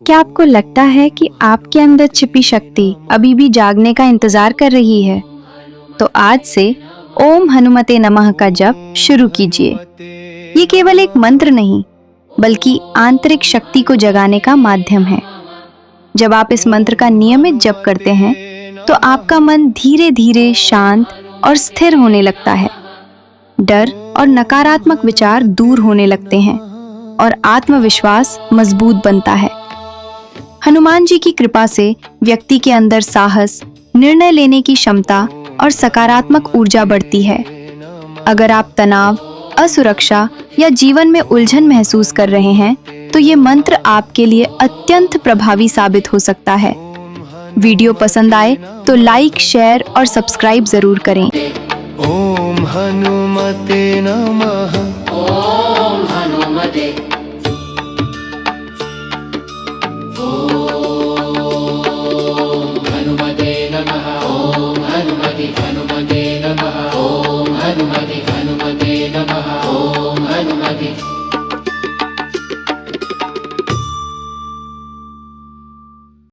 क्या आपको लगता है कि आपके अंदर छिपी शक्ति अभी भी जागने का इंतजार कर रही है? तो आज से ओम हनुमते नमः का जप शुरू कीजिए। ये केवल एक मंत्र नहीं, बल्कि आंतरिक शक्ति को जगाने का माध्यम है। जब आप इस मंत्र का नियमित जप करते हैं, तो आपका मन धीरे धीरे शांत और स्थिर होने लगता है। डर और नकारात्मक विचार दूर होने लगते हैं और आत्मविश्वास मजबूत बनता है। हनुमान जी की कृपा से व्यक्ति के अंदर साहस, निर्णय लेने की क्षमता और सकारात्मक ऊर्जा बढ़ती है। अगर आप तनाव, असुरक्षा या जीवन में उलझन महसूस कर रहे हैं, तो ये मंत्र आपके लिए अत्यंत प्रभावी साबित हो सकता है। वीडियो पसंद आए तो लाइक, शेयर और सब्सक्राइब जरूर करें। ओम हनुमते नमः। ओम हनुमते